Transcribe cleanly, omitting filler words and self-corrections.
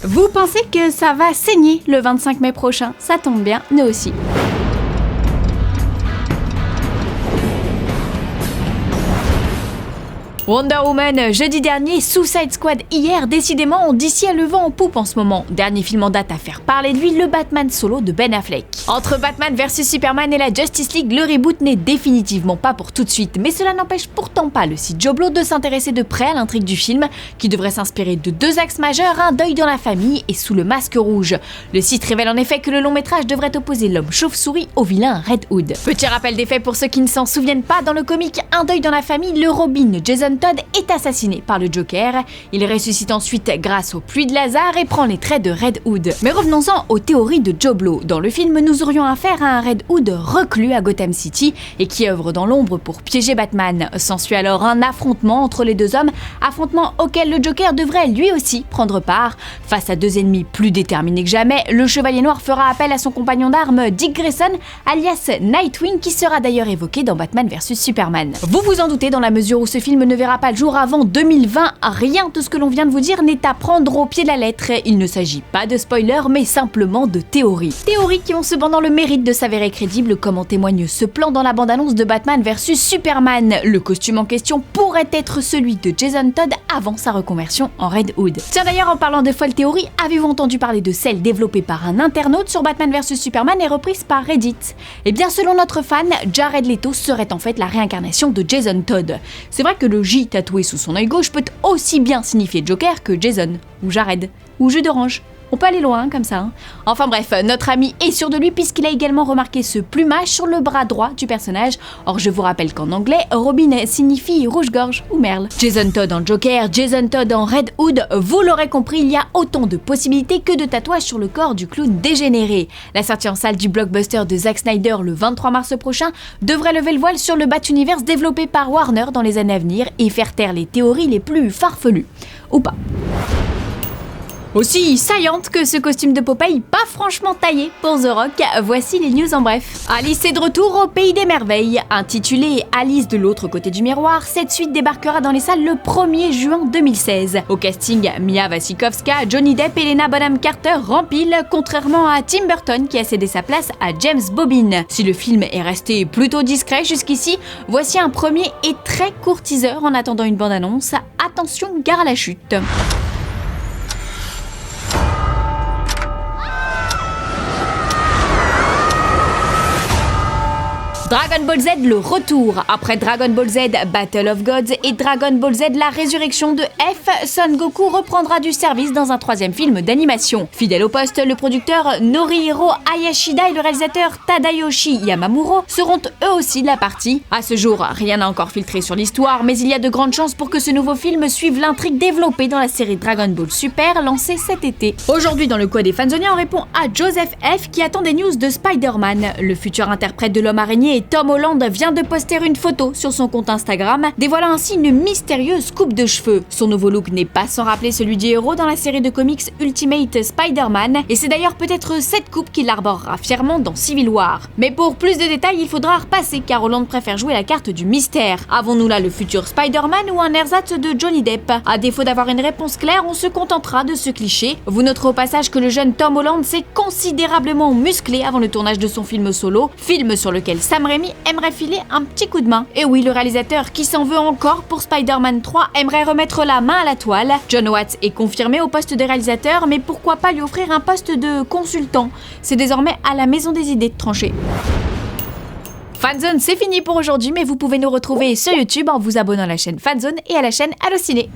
Vous pensez que ça va saigner le 25 mai prochain? Ça tombe bien, nous aussi. Wonder Woman jeudi dernier, Suicide Squad hier, décidément DC a le vent en poupe en ce moment. Dernier film en date à faire parler de lui, le Batman solo de Ben Affleck. Entre Batman vs Superman et la Justice League, le reboot n'est définitivement pas pour tout de suite, mais cela n'empêche pourtant pas le site Joblo de s'intéresser de près à l'intrigue du film, qui devrait s'inspirer de deux axes majeurs, un deuil dans la famille et sous le masque rouge. Le site révèle en effet que le long métrage devrait opposer l'homme chauve-souris au vilain Red Hood. Petit rappel des faits pour ceux qui ne s'en souviennent pas, dans le comic Un deuil dans la famille, le Robin Jason Todd est assassiné par le Joker. Il ressuscite ensuite grâce aux pluies de Lazare et prend les traits de Red Hood. Mais revenons-en aux théories de Joblo. Dans le film, nous aurions affaire à un Red Hood reclus à Gotham City et qui œuvre dans l'ombre pour piéger Batman. S'ensuit alors un affrontement entre les deux hommes, affrontement auquel le Joker devrait lui aussi prendre part. Face à deux ennemis plus déterminés que jamais, le Chevalier Noir fera appel à son compagnon d'armes Dick Grayson, alias Nightwing, qui sera d'ailleurs évoqué dans Batman vs Superman. Vous vous en doutez, dans la mesure où ce film ne verra pas le jour avant 2020, rien de ce que l'on vient de vous dire n'est à prendre au pied de la lettre. Il ne s'agit pas de spoilers, mais simplement de théories. Théories qui ont cependant le mérite de s'avérer crédibles, comme en témoigne ce plan dans la bande-annonce de Batman vs Superman. Le costume en question pourrait être celui de Jason Todd avant sa reconversion en Red Hood. Tiens d'ailleurs, en parlant de folles théories, avez-vous entendu parler de celle développée par un internaute sur Batman vs Superman et reprise par Reddit? Eh bien, selon notre fan, Jared Leto serait en fait la réincarnation de Jason Todd. C'est vrai que le J tatoué sous son œil gauche peut aussi bien signifier Joker que Jason, ou Jared, ou jus d'orange. On peut aller loin comme ça. Enfin bref, notre ami est sûr de lui puisqu'il a également remarqué ce plumage sur le bras droit du personnage. Or je vous rappelle qu'en anglais, Robin signifie rouge-gorge ou merle. Jason Todd en Joker, Jason Todd en Red Hood, vous l'aurez compris, il y a autant de possibilités que de tatouages sur le corps du clown dégénéré. La sortie en salle du blockbuster de Zack Snyder le 23 mars prochain devrait lever le voile sur le Bat-Universe développé par Warner dans les années à venir et faire taire les théories les plus farfelues. Ou pas. Aussi saillante que ce costume de Popeye, pas franchement taillé pour The Rock, voici les news en bref. Alice est de retour au pays des merveilles. Intitulée Alice de l'autre côté du miroir, cette suite débarquera dans les salles le 1er juin 2016. Au casting, Mia Wasikowska, Johnny Depp et Helena Bonham Carter rempilent, contrairement à Tim Burton qui a cédé sa place à James Bobine. Si le film est resté plutôt discret jusqu'ici, voici un premier et très court teaser en attendant une bande-annonce. Attention, gare à la chute. Dragon Ball Z, le retour. Après Dragon Ball Z Battle of Gods et Dragon Ball Z la résurrection de F, Son Goku reprendra du service dans un troisième film d'animation. Fidèle au poste, le producteur Norihiro Hayashida et le réalisateur Tadayoshi Yamamuro seront eux aussi de la partie. À ce jour, rien n'a encore filtré sur l'histoire, mais il y a de grandes chances pour que ce nouveau film suive l'intrigue développée dans la série Dragon Ball Super lancée cet été. Aujourd'hui, dans le Quad des Fanzonia, on répond à Joseph F qui attend des news de Spider-Man. Le futur interprète de l'homme araignée et Tom Holland vient de poster une photo sur son compte Instagram, dévoilant ainsi une mystérieuse coupe de cheveux. Son nouveau look n'est pas sans rappeler celui du héros dans la série de comics Ultimate Spider-Man, et c'est d'ailleurs peut-être cette coupe qu'il arborera fièrement dans Civil War. Mais pour plus de détails, il faudra repasser car Holland préfère jouer la carte du mystère. Avons-nous là le futur Spider-Man ou un ersatz de Johnny Depp? À défaut d'avoir une réponse claire, on se contentera de ce cliché. Vous noterez au passage que le jeune Tom Holland s'est considérablement musclé avant le tournage de son film solo, film sur lequel Sam Raimi aimerait filer un petit coup de main. Et oui, le réalisateur qui s'en veut encore pour Spider-Man 3 aimerait remettre la main à la toile. Jon Watts est confirmé au poste de réalisateur, mais pourquoi pas lui offrir un poste de consultant? C'est désormais à la maison des idées de trancher. Fanzone, c'est fini pour aujourd'hui, mais vous pouvez nous retrouver sur YouTube en vous abonnant à la chaîne Fanzone et à la chaîne Allociné.